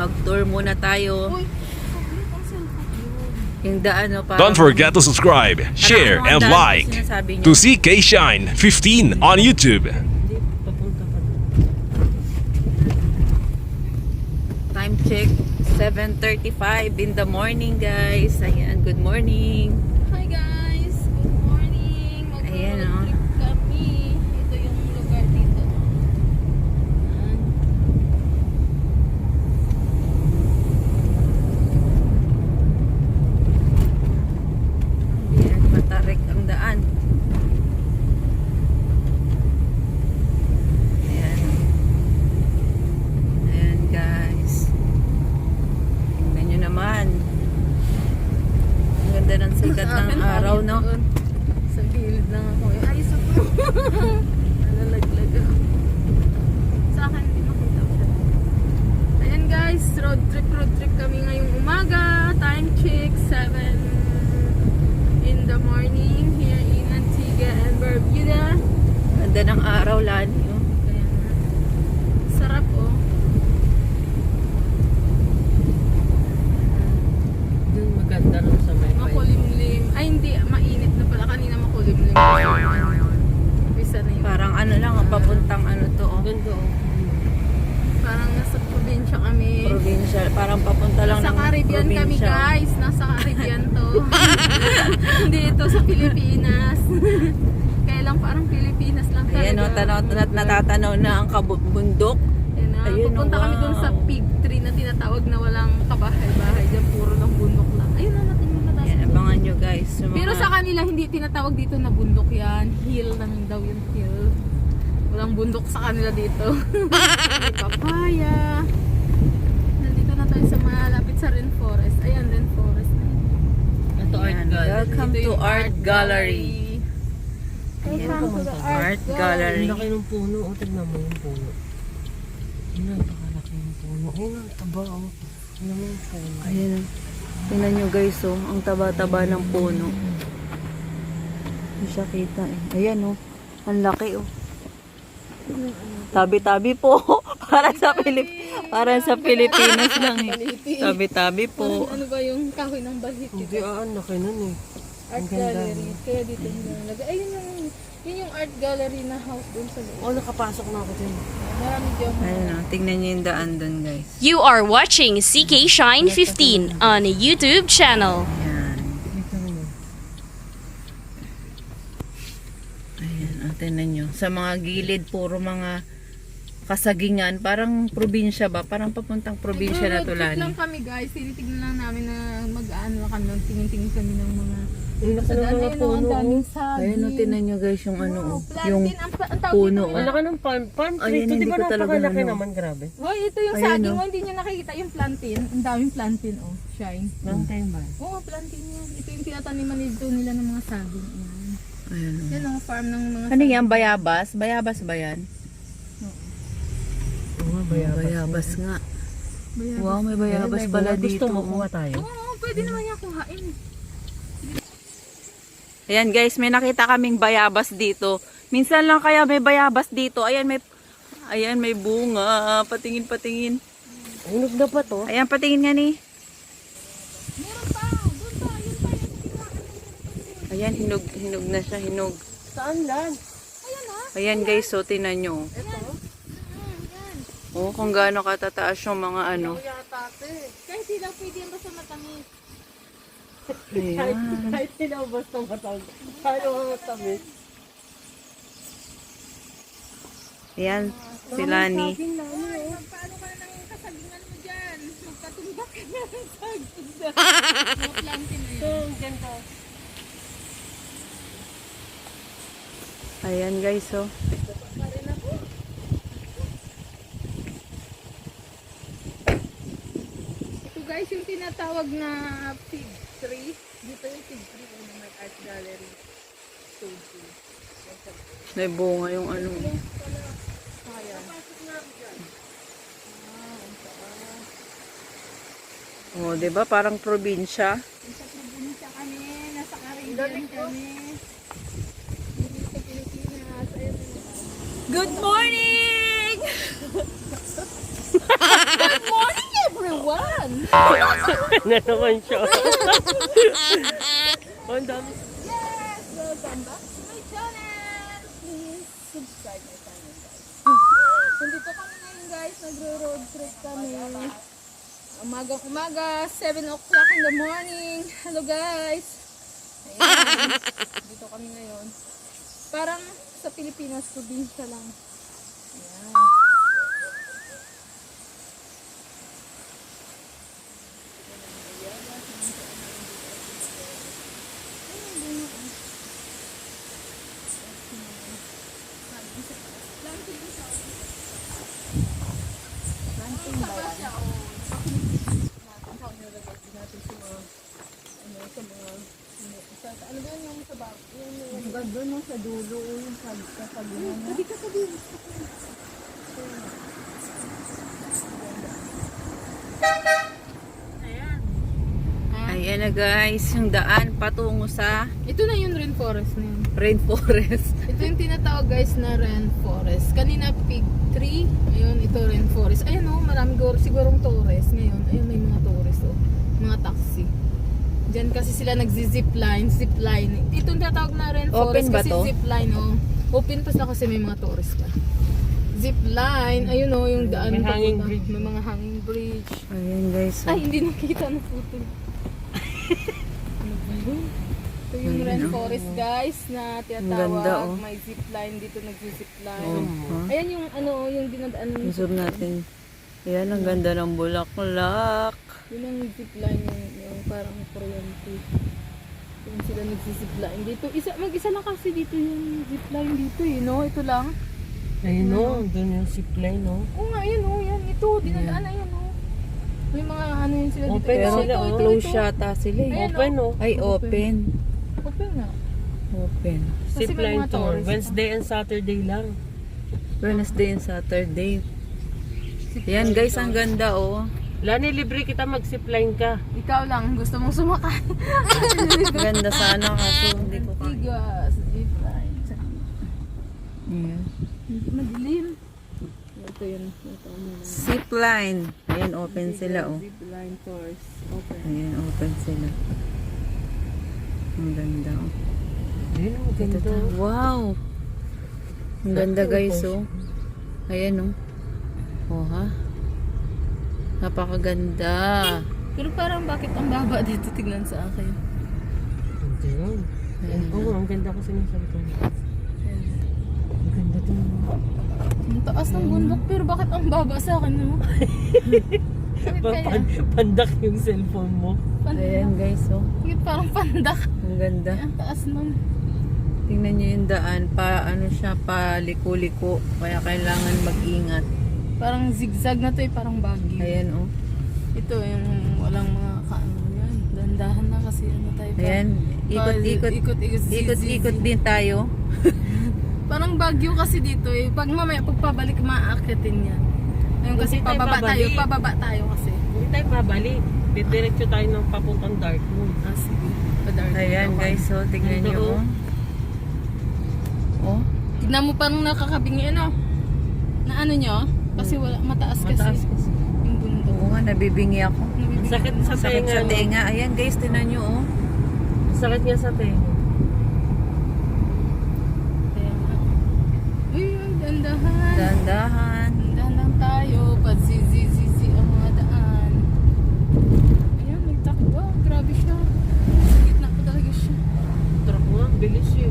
mag-tour muna tayo. Uy, ang cellphone yun. Yung daan, no, parang... Don't forget to subscribe, share, Ano ang and daan like na sinasabi niyo? to CK Shine 15 on YouTube. Hindi, papunta ka doon. Time check, 7:35 in the morning, guys. Ayan, good morning. Hi guys, good morning. Ayan, Mag-road trip kami. Ito yung lugar dito. Ayan. Ayan, matarik ang daan. Ayan. Ayan, guys. Tingnan nyo naman. Ang ganda ng sikat Sa akin, ng araw, pangit no? doon. Sa gilid lang ako. Ay, isa po. Nalalaglag ako. Sa akin, hindi makita ko siya. Ayan guys, road trip kami ngayong umaga. Time check, 7 in the morning here in Antigua and Barbuda. Ganda ng araw, Lani, oh. Kaya nga. Sarap oh. Yung maganda rin sa may Makulimlim. Ay hindi, mainit na pala. Kanina makulimlim. Isa na yun. Parang ano lang, papuntang ano to, oh. Ganda oh. Parang nasa probinsya kami. Provincial, parang papunta lang Nasa ng Caribbean kami probinsya. guys. Nasa Caribbean to. Hindi ito sa Pilipinas. Kaya lang parang Pilipinas lang talaga. Ayan, oh, natatanaw na ang bundok. Ayan na, Ayun, pupunta kami wow. dun sa pig tree na tinatawag na walang kabahay-bahay. Diyan puro ng bundok lang. Ayun na natin yung natas. Ayan, abangan nyo, guys. Sa mga- Pero sa kanila hindi tinatawag dito na bundok yan. Hill lang daw yung hill. Walang bundok sa kanila dito. May papaya. Nandito na tayo sa malapit sa rainforest. Ayan, rainforest na yun. Ito art Ayan, gallery. welcome Ito to yung Art Gallery. Welcome to the Art Gallery. Ang laki ng puno. O, tignan mo yung puno. Ayun, napakalaki yung puno. Ayun, ang taba oh. Tignan mo yung puno. Ayan, tingnan nyo, guys, oh. Ang taba-taba ng puno. Hindi siya kita, eh. Ayan, oh. Ang laki, oh. Tabi-tabi po. Para sa Pilipinas lang, eh. Tabi-tabi po. Ano ba yung kahoy ng bahit? Hindi ang laki nun eh. Art Ang ganda. gallery. Kaya dito yung nalagay. Ayun yun yung art gallery na house dun sa loob. Oh, nakapasok na ako dyan. Marami dyan. Ayan, oh. Tingnan nyo yung daan dun, guys. You are watching CK Shine 15 on YouTube channel. Ayan. Dito rin oh. Ayan, oh, tingnan nyo. Sa mga gilid, puro mga kasagingan. Parang probinsya ba? Parang papuntang probinsya na to, Road trip Lani. lang kami guys. Tinitignan lang namin na mag-ano kami. Tingin-tingin kami ng mga... Ayun, Sa daan mga na yun, puno ang daming oh. saging. Ayan, oh, tingnan nyo, guys, yung ano, Oo, oh. plantain. Yung Ang tawag puno, dito, Ang laki ng farm tree. Ayun, Ito hindi di ba ko talaga napakalaki ano. naman? Grabe. Oh, ito yung Ayan, saging. oh. Oh, hindi nyo nakikita yung plantain. Ang daming plantain, oh. Shine. Plantain ba? Oo, plantain yan. Ito yung tinataniman dito nila ng mga saging. Ayan. Ayan, oh. Yan ang farm ng mga Ano yan? Bayabas? Bayabas ba yan? Oo, Bayabas nga. Wow, may bayabas pala dito. Gusto mo kuha tayo? Oo, pwede naman yan kuhain. Ayan, guys, may nakita kaming bayabas dito. Minsan lang kaya may bayabas dito. Ayan, may bunga. Patingin. Ayun, na pa to. Ayan, patingin nga ni. Meron pa. Doon pa. Yun pa. Ayan, hinog na siya, hinog. Saan lan? Ayan ha. Ayan, guys, so tinan nyo. Yan. Oh, kung gaano katataas yung mga ano. Yata ate. Kahit hindi lang pwede yan basta matamis. Ayan. Kahit tinabas ng matawag. Paano mga matamis? Ayan, si Lani. Paano ka na ng kasagingan mo dyan? Magkatumbak ka na ng saging sa mga plantain na Ito, yan. ang ganda. Ayan, guys, oh. Pa rin ako. Ito guys, yung tinatawag na pig tree. Dito yung pig tree na may art gallery. So, May bunga yung ano. ayan. Oh, 'di ba? Parang probinsya. Nasa probinsya kami, nasa Caribbean kami. Dito sa Pilipinas. Ayun. Good morning! Good morning everyone! Na naman siya. Oh, ang dami. Yes! Welcome back to my channel! Please subscribe my channel, guys. Nandito kami ngayon, guys. Nagro-road trip kami. Umaga, 7 o'clock in the morning. Hello, guys. Ayan. Dito kami ngayon. Parang sa Pilipinas, probinsya lang. Ayan. Ano ba yung sa bag? Yung ganda no, sa dulo, yung sa paglunan. Hindi ka sabihin. Ayan na guys, yung daan patungo sa Ito na yung rainforest na yun. rainforest. Ito yung tinatawag guys na rainforest. Kanina fig tree, ayun ito rainforest. Ayun oh, marami sigurong tourist ngayon. Ayun may mga tourist oh, mga taxi. Diyan kasi sila zipline. Ito yung tinatawag na rainforest. Open ba kasi to? zipline oh. Open pa sila kasi may mga tourist pa. Zipline, ayun oh, yung daan May hanging papunta. bridge. May mga hanging bridge. Ayan guys. Ay, hindi nakita na photo. Ano ba yun? Ito yung Ayun, rainforest guys na Ang tinatawag. ganda, oh. May zipline dito, nagzipline. Oh, Ayan yung ano, yung dinadaan. zoom natin. Ayan, ang ganda ng bulaklak. Yun ang zipline yung parang kuryente. Yung sila nagsizipline dito. Mag-isa lang kasi dito yung zipline dito eh, no? Ito lang. Ayun o, doon yung zipline o. Oo nga, ayun oh, yan. Ito, dinadaan, ayan oh. May mga ano yun sila dito. Open Ito, sila, ito, oh. ito, Close ito. yata sila eh. Ayan, Open o. Ay, open. Open nga. Open. Kasi may Zipline mga tour. tourist. Wednesday and Saturday lang. Wednesday and Saturday. Ayan guys, ang ganda oh. Lani, libre kita mag-zipline ka. Ikaw lang, gusto mong sumakay. Ganda sana kaso hindi ko kaya. Tigas, zipline. Ayan. Madilim. Ito yun. Ito muna. Zipline. Ayan, open sila oh. Zipline tours. Open. Ayan, open sila. Ang ganda oh. Ayun, ang Ito ganda. ta. Wow! Ang ganda guys oh. Ayan oh. Oh ha? Napakaganda. Pero parang bakit ang baba dito tignan sa akin? Hindi yun. Oo, ang ganda kasi ng salita. Ang ganda din. Ang taas ng bundok pero bakit ang baba sa akin no? Bakit kaya? Pandak yung cellphone mo. Ayan guys oh. Bakit parang pandak? Ang ganda. Ang taas nun. Tingnan nyo yung daan. Ano siya, paliko-liko. Kaya kailangan mag-ingat. Parang zigzag na to eh, parang bagyo. Ayan oh. Ito yung walang mga kaano yan. Dandahan na kasi ano tayo pa. Ayan. Ikot-ikot. Ikot-ikot din tayo. Parang bagyo kasi dito eh. Pag mamaya pagpabalik maaakitin yan. Ngayon kasi Hindi tayo pababa tayo kasi. Hindi tayo pabalik. Diretso tayo ng papuntang dark moon. Ah, sige. Pa-dark Ayan mood ako. guys oh. Tingnan Ganda, nyo oh. oh. Oh. Tignan mo parang nakakabingi ano? Na ano nyo? Kasi wala, mataas kasi. Mataas kasi. Yung bundok. Oo nga, nabibingi ako. Nabibigyan. Sakit sa Sakit tenga. sa no? tenga. Ayan guys, tingnan nyo oh. Sakit nga sa tenga. Kaya nga. Uy, dandahan. Dahan-dahan. Dandahan lang tayo. Pag-zizi ang mga daan. Ayan, nagtakbo. Grabe siya. Sa gitna pa talaga siya. Truck nga, bilis eh.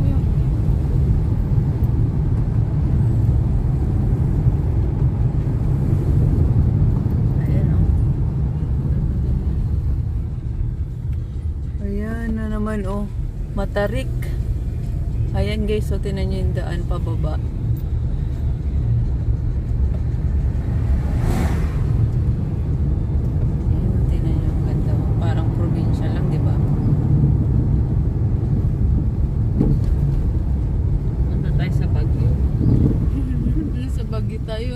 Ayan. Ayan oh. Ayan na naman oh. Matarik. Ayan guys, so tingnan nyo yung daan pababa. Ayan, tingnan nyo ang ganda oh. Parang probinsya lang, di ba? Punta tayo sa Baguio. Nasa Baguio tayo.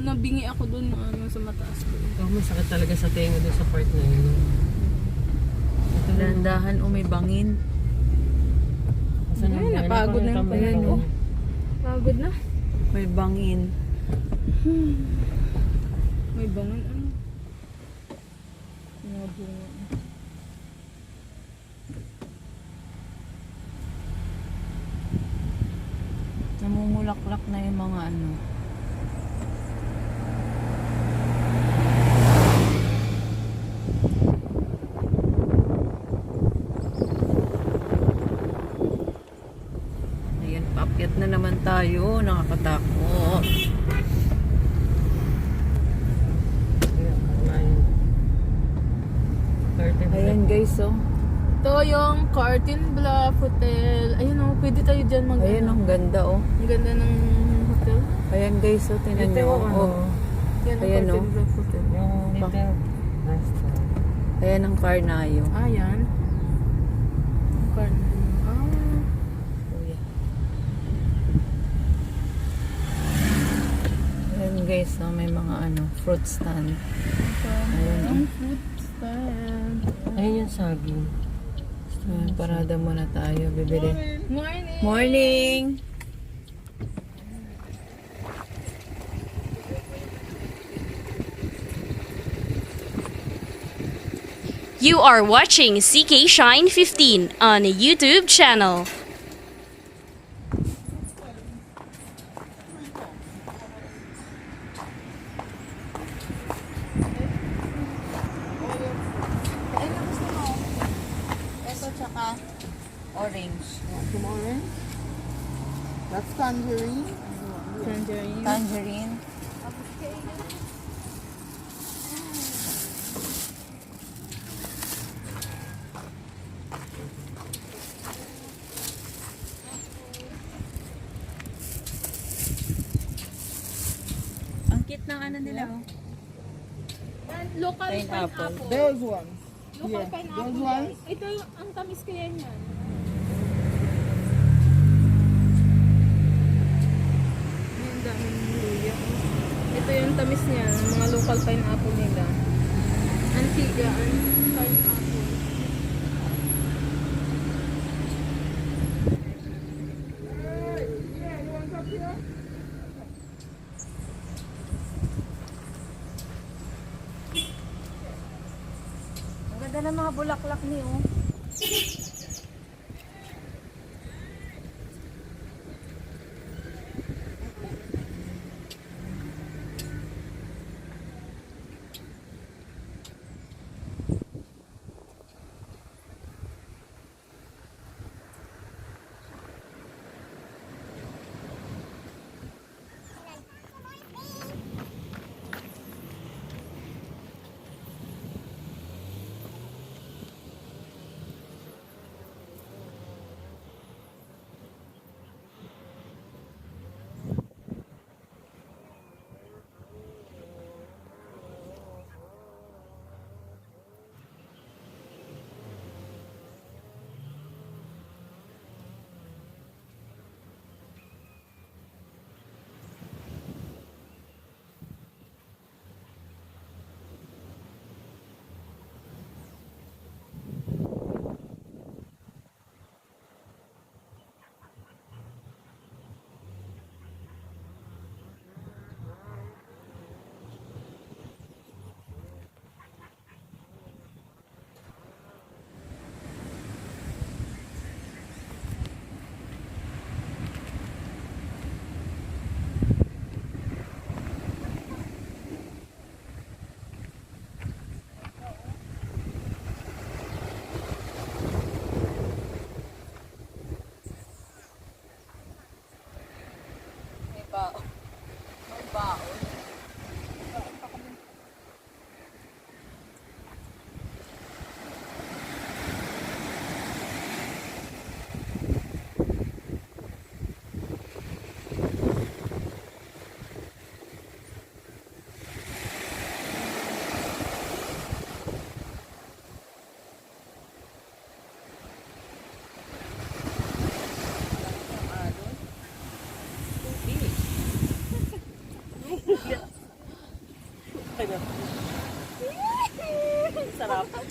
Nabingi ako doon ano, sa mataas doon. Ikaw, masakit talaga sa tenga doon sa part na yun. Ito na. Dahan-dahan oh, may bangin. Saan Ay, napagod na yung kamay pala ko? ko. Pagod na. May bangin. May bangon ano. Mga bunga. Namumulaklak na yung mga ano. Ayan, paakyat na naman tayo. Nakakatakot. Ayan guys, oh. Ito yung Curtain Bluff Hotel. Ayun oh, pwede tayo dyan mag Ayan, ang ganda, oh. Ang ganda ng hotel. Ayan guys, oh. Tingnan Dito nyo. yung ano, Oh. Yan ang Ayan, Curtain oh. Bluff Hotel. yung little restaurant. Ayan ang Carnayo. Ah, yan. Ang Carnayo. Ah. Kuya. Ayan guys, oh. May mga ano, fruit stand. Ayan, Ang food stand. Ayun yung saging. Ayan, parada muna tayo. Bibili. Morning! Morning! You are watching CK Shine 15 on a YouTube channel. Ito tsaka orange. Orange. That's tangerine. Tangerine. Tangerine. Ang cute ng ano nila, oh. Local Pineapple. pineapple. Those ones. Local Yeah, pineapple. those ones. Ito yung ang tamis kaya niyan. Ang daming luya. Ito yung tamis niya, ng mga local pineapple nila. Antigaan pineapple. Ang ganda ng mga bulaklak niyo, oh.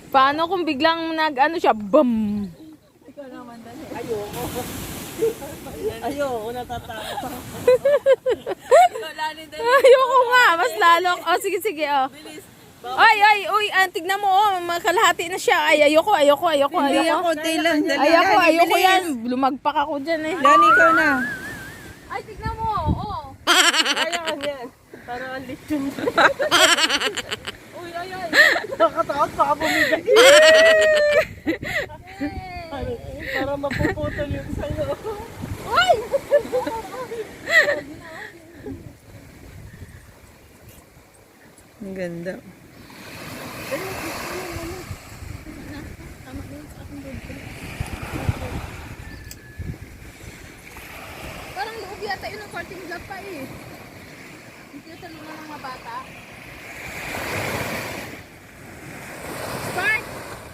Paano kung biglang nag-ano siya? Bum! Ayoko, natatakot. Ayoko nga, mas lalo. Oh, sige, sige, oh. Ay, uy, tignan mo, oh, kalahati na siya. Ay, ayoko. Hindi ako, lang. Ayoko yan. Lumagpak ako dyan eh. Dani, ikaw na. Ay, tignan mo, oh. Kaya ka niyan. Parang ang lechon. Uy, ay. Nakatakot, baka bumigay. Para mapuputol yung sayo. Uy! Ang ganda. Parang loob yata yun ng parting vlog pa eh. Hindi ko talungan ng mga bata. Spark!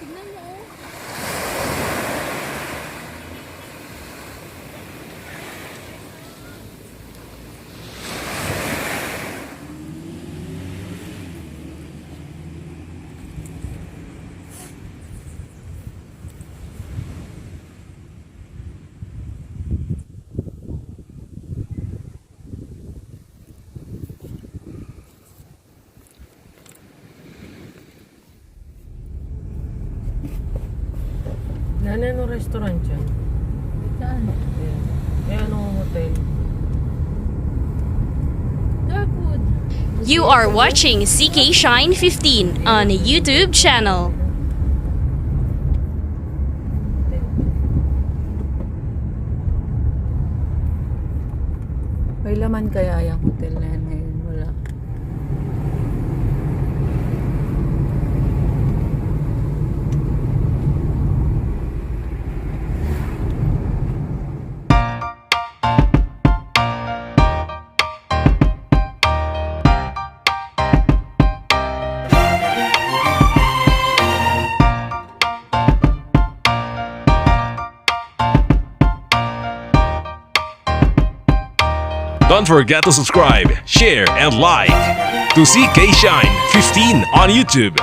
Tignan mo oh. Nanay, anong restaurant yan? Saan? Eh, anong hotel? Darkwood. You are watching CK Shine 15 on YouTube channel. May laman kaya yung hotel na yan ngayon? Wala. Don't forget to subscribe, share, and like to CK Shine 15 on YouTube.